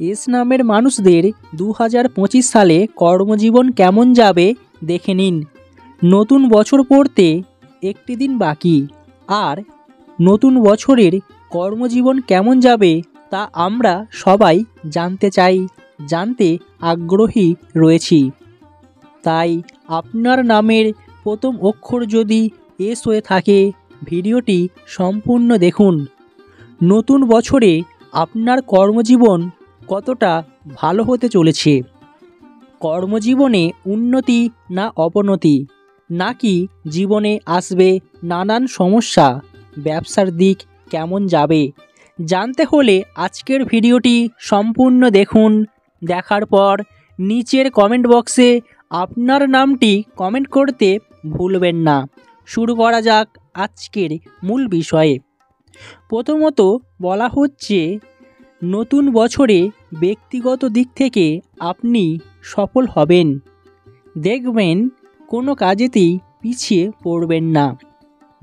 S নামের মানুষদের 2025 সালে কর্মজীবন কেমন যাবে দেখে নিন। নতুন বছর পড়তে একটি দিন বাকি, আর নতুন বছরের কর্মজীবন কেমন যাবে তা আমরা সবাই জানতে আগ্রহী রয়েছি। তাই আপনার নামের প্রথম অক্ষর যদি এস হয়ে থাকে, ভিডিওটি সম্পূর্ণ দেখুন। নতুন বছরে আপনার কর্মজীবন কতটা ভালো হতে চলেছে? কর্মজীবনে উন্নতি না অবনতি, নাকি জীবনে আসবে নানান সমস্যা? ব্যবসার দিক কেমন যাবে? জানতে হলে আজকের ভিডিওটি সম্পূর্ণ দেখুন। দেখার পর নিচের কমেন্ট বক্সে আপনার নামটি কমেন্ট করতে ভুলবেন না। শুরু করা যাক আজকের মূল বিষয়ে। প্রথমত বলা হচ্ছে, নতুন বছরে ব্যক্তিগত দিক থেকে আপনি সফল হবেন। দেখবেন কোনো কাজেতেই পিছিয়ে পড়বেন না।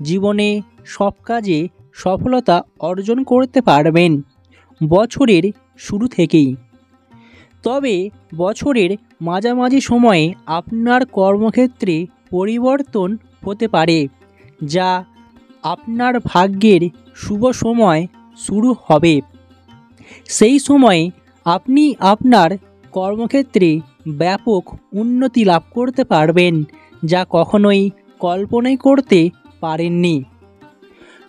জীবনে সব কাজে সফলতা অর্জন করতে পারবেন বছরের শুরু থেকেই। তবে বছরের মাঝামাঝি সময়ে আপনার কর্মক্ষেত্রে পরিবর্তন হতে পারে, যা আপনার ভাগ্যের শুভ সময় শুরু হবে। সেই সময়ে আপনি আপনার কর্মক্ষেত্রে ব্যাপক উন্নতি লাভ করতে পারবেন, যা কখনোই কল্পনাই করতে পারেননি।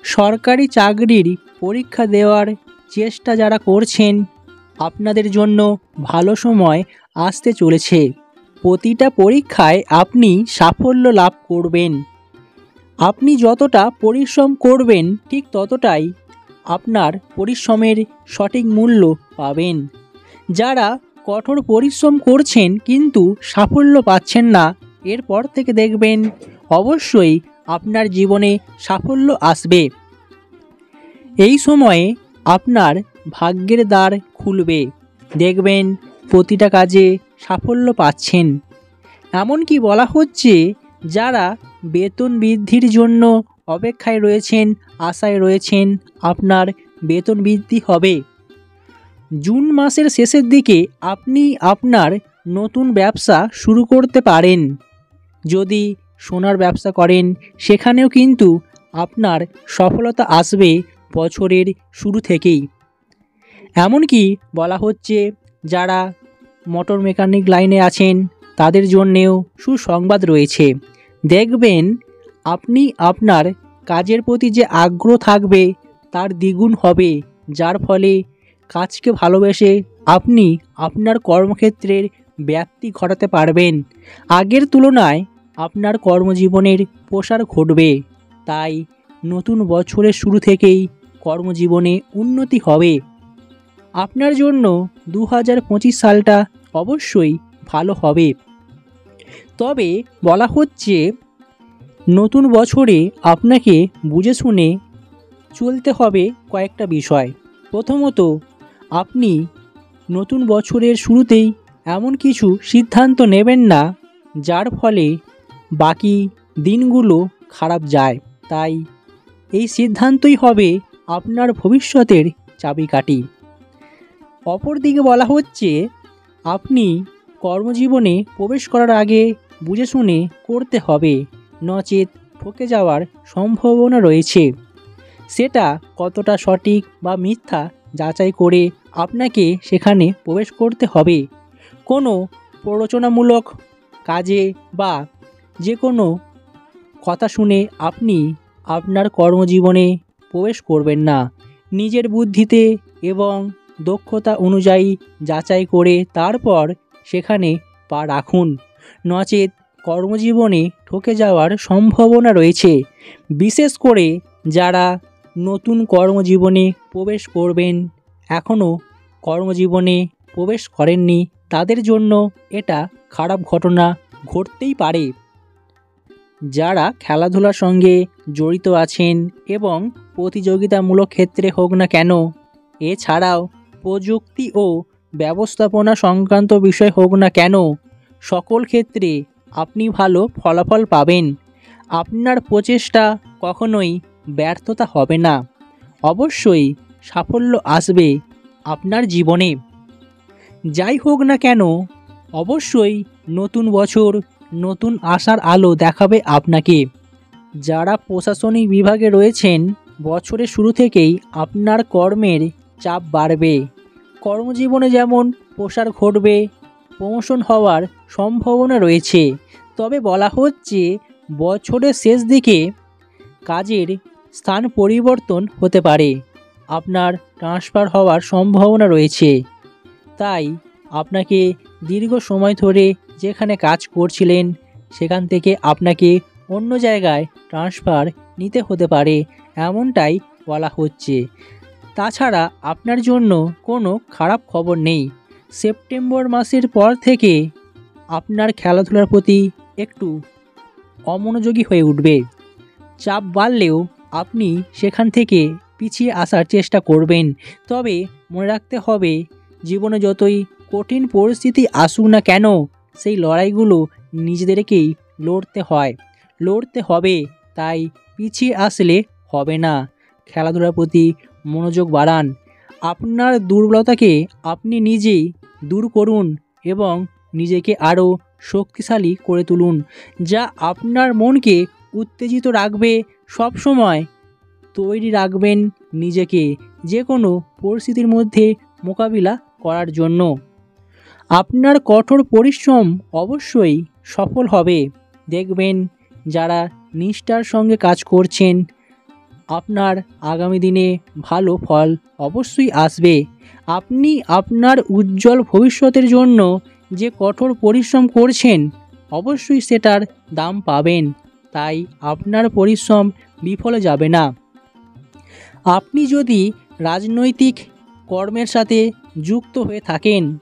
সরকারি চাকরির পরীক্ষা দেওয়ার চেষ্টা যারা করছেন, আপনাদের জন্য ভালো সময় আসতে চলেছে। প্রতিটা পরীক্ষায় আপনি সাফল্য লাভ করবেন। আপনি যতটা পরিশ্রম করবেন, ঠিক ততটাই আপনার পরিশ্রমের সঠিক মূল্য পাবেন। যারা কঠোর পরিশ্রম করছেন কিন্তু সাফল্য পাচ্ছেন না, এরপর থেকে দেখবেন অবশ্যই আপনার জীবনে সাফল্য আসবে। এই সময়ে আপনার ভাগ্যের দ্বার খুলবে। দেখবেন প্রতিটা কাজে সাফল্য পাচ্ছেন। এমনকি বলা হচ্ছে, যারা বেতন বৃদ্ধির জন্য অপেক্ষায় রয়েছেন, আশায় রয়েছেন, আপনার বেতন বৃদ্ধি হবে। জুন মাসের শেষের দিকে আপনি আপনার নতুন ব্যবসা শুরু করতে পারেন। যদি সোনার ব্যবসা করেন, সেখানেও কিন্তু আপনার সফলতা আসবে বছরের শুরু থেকেই। এমনকি বলা হচ্ছে, যারা মোটর মেকানিক লাইনে আছেন, তাদের জন্যেও সুসংবাদ রয়েছে। দেখবেন আপনি আপনার কাজের প্রতি যে আগ্রহ থাকবে তার দ্বিগুণ হবে, যার ফলে কাজকে ভালোবেসে আপনি আপনার কর্মক্ষেত্রের ব্যাপ্তি ঘটাতে পারবেন। আগের তুলনায় আপনার কর্মজীবনের প্রসার ঘটবে। তাই নতুন বছরের শুরু থেকেই কর্মজীবনে উন্নতি হবে। আপনার জন্য 2025 সালটা অবশ্যই ভালো হবে। তবে বলা হচ্ছে, নতুন বছরে আপনাকে বুঝে শুনে চলতে হবে কয়েকটা বিষয়। প্রথমত, আপনি নতুন বছরের শুরুতেই এমন কিছু সিদ্ধান্ত নেবেন না যার ফলে বাকি দিনগুলো খারাপ যায়। তাই এই সিদ্ধান্তই হবে আপনার ভবিষ্যতের চাবিকাঠি। অপরদিকে বলা হচ্ছে, আপনি কর্মজীবনে প্রবেশ করার আগে বুঝে শুনে করতে হবে, নচেত ঠকে যাওয়ার সম্ভাবনা রয়েছে। সেটা কতটা সঠিক বা মিথ্যা যাচাই করে আপনাকে সেখানে প্রবেশ করতে হবে। কোনো প্ররোচনামূলক কাজে বা যে কোনো কথা শুনে আপনি আপনার কর্মজীবনে প্রবেশ করবেন না। নিজের বুদ্ধিতে এবং দক্ষতা অনুযায়ী যাচাই করে তারপর সেখানে পা রাখুন, নচেত কর্মজীবনে ঠকে যাওয়ার সম্ভাবনা রয়েছে। বিশেষ করে যারা নতুন কর্মজীবনে প্রবেশ করবেন, এখনও কর্মজীবনে প্রবেশ করেননি, তাদের জন্য এটা খারাপ ঘটনা ঘটতেই পারে। যারা খেলাধুলার সঙ্গে জড়িত আছেন এবং প্রতিযোগিতামূলক ক্ষেত্রে হোক না কেন, এছাড়াও প্রযুক্তি ও ব্যবস্থাপনা সংক্রান্ত বিষয় হোক না কেন, সকল ক্ষেত্রে আপনি ভালো ফলাফল পাবেন। আপনার প্রচেষ্টা কখনোই ব্যর্থতা হবে না। অবশ্যই সাফল্য আসবে আপনার জীবনে। যাই হোক না কেন, অবশ্যই নতুন বছর নতুন আশার আলো দেখাবে আপনাকে। যারা প্রশাসনিক বিভাগে রয়েছেন, বছরের শুরু থেকেই আপনার কর্মের চাপ বাড়বে। কর্মজীবনে যেমন প্রসার ঘটবে, প্রমোশন হওয়ার সম্ভাবনা রয়েছে। তবে বলা হচ্ছে বছরের শেষ দিকে কাজের স্থান পরিবর্তন হতে পারে, আপনার ট্রান্সফার হওয়ার সম্ভাবনা রয়েছে। তাই আপনাকে দীর্ঘ সময় ধরে যেখানে কাজ করছিলেন সেখান থেকে আপনাকে অন্য জায়গায় ট্রান্সফার নিতে হতে পারে, এমনটাই বলা হচ্ছে। তাছাড়া আপনার জন্য কোনো খারাপ খবর নেই। সেপ্টেম্বর মাসের পর থেকে আপনার খেলাধুলার প্রতি একটু অমনোযোগী হয়ে উঠবে। চাপ বাড়লেও আপনি সেখান থেকে পিছিয়ে আসার চেষ্টা করবেন। তবে মনে রাখতে হবে, জীবনে যতই কঠিন পরিস্থিতি আসুক না কেন, সেই লড়াইগুলো নিজেদেরকেই লড়তে হবে। তাই পিছিয়ে আসলে হবে না। খেলাধুলার প্রতি মনোযোগ বাড়ান। আপনার দুর্বলতাকে আপনি নিজেই দূর করুন এবং নিজেকে আরও শক্তিশালী করে তুলুন, যা আপনার মনকে উত্তেজিত রাখবে। সবসময় তৈরি রাখবেন নিজেকে যে কোনো পরিস্থিতির মধ্যে মোকাবিলা করার জন্য। আপনার কঠোর পরিশ্রম অবশ্যই সফল হবে। দেখবেন যারা নিষ্ঠার সঙ্গে কাজ করছেন, আপনার আগামী দিনে ভালো ফল অবশ্যই আসবে। আপনি আপনার উজ্জ্বল ভবিষ্যতের জন্য যে কঠোর পরিশ্রম করছেন, অবশ্যই সেটার দাম পাবেন। তাই আপনার পরিশ্রম বিফলে যাবে না। আপনি যদি রাজনৈতিক কর্মের সাথে যুক্ত হয়ে থাকেন,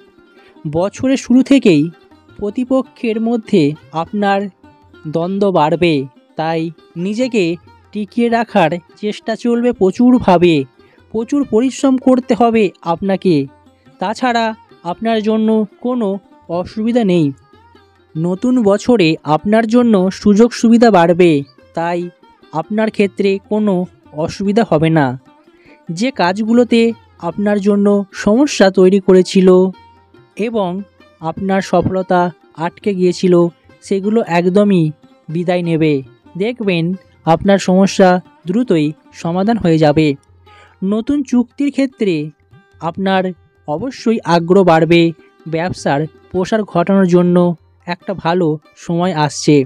বছরের শুরু থেকেই প্রতিপক্ষের মধ্যে আপনার দ্বন্দ্ব বাড়বে। তাই নিজেকে টিকিয়ে রাখার চেষ্টা চলবে প্রচুর পরিশ্রম করতে হবে আপনাকে। তাছাড়া আপনার জন্য কোনো অসুবিধা নেই। নতুন বছরে আপনার জন্য সুযোগ সুবিধা বাড়বে, তাই আপনার ক্ষেত্রে কোনো অসুবিধা হবে না। যে কাজগুলোতে আপনার জন্য সমস্যা তৈরি করেছিল এবং আপনার সফলতা আটকে গিয়েছিল, সেগুলো একদমই বিদায় নেবে। দেখবেন আপনার সমস্যা দ্রুতই সমাধান হয়ে যাবে। নতুন চুক্তির ক্ষেত্রে আপনার অবশ্যই আগ্রহ বাড়বে। ব্যবসার প্রসার ঘটানোর জন্য একটা ভালো সময় আসছে।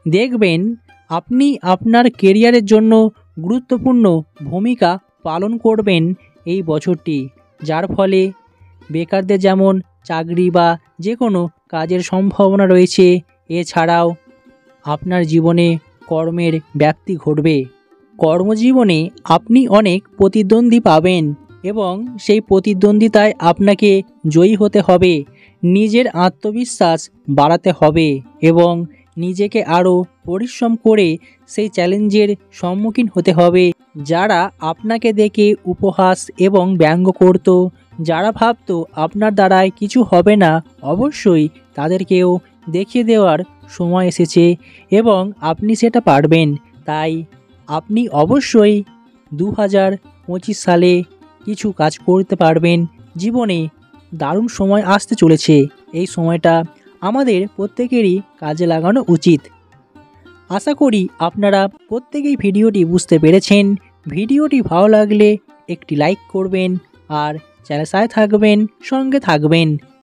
দেখবেন আপনি আপনার কেরিয়ারের জন্য গুরুত্বপূর্ণ ভূমিকা পালন করবেন এই বছরটি, যার ফলে বেকারদের যেমন চাকরি বা যে কোনো কাজের সম্ভাবনা রয়েছে। এছাড়াও আপনার জীবনে কর্মের ব্যাপ্তি ঘটবে। কর্মজীবনে আপনি অনেক প্রতিদ্বন্দ্বী পাবেন এবং সেই প্রতিদ্বন্দ্বিতায় আপনাকে জয়ী হতে হবে। নিজের আত্মবিশ্বাস বাড়াতে হবে এবং নিজেকে আরও পরিশ্রম করে সেই চ্যালেঞ্জের সম্মুখীন হতে হবে। যারা আপনাকে দেখে উপহাস এবং ব্যঙ্গ করত, যারা ভাবত আপনার দ্বারায় কিছু হবে না, অবশ্যই তাদেরকেও দেখিয়ে দেওয়ার সময় এসেছে এবং আপনি সেটা পারবেন। তাই আপনি অবশ্যই 2025 সালে কিছু কাজ করতে পারবেন। জীবনে দারুণ সময় আসতে চলেছে। এই সময়টা আমাদের প্রত্যেকেরই কাজে লাগানো উচিত। আশা করি আপনারা প্রত্যেকেই ভিডিওটি বুঝতে পেরেছেন। ভিডিওটি ভালো লাগলে একটি লাইক করবেন আর চ্যানেল সঙ্গে থাকবেন।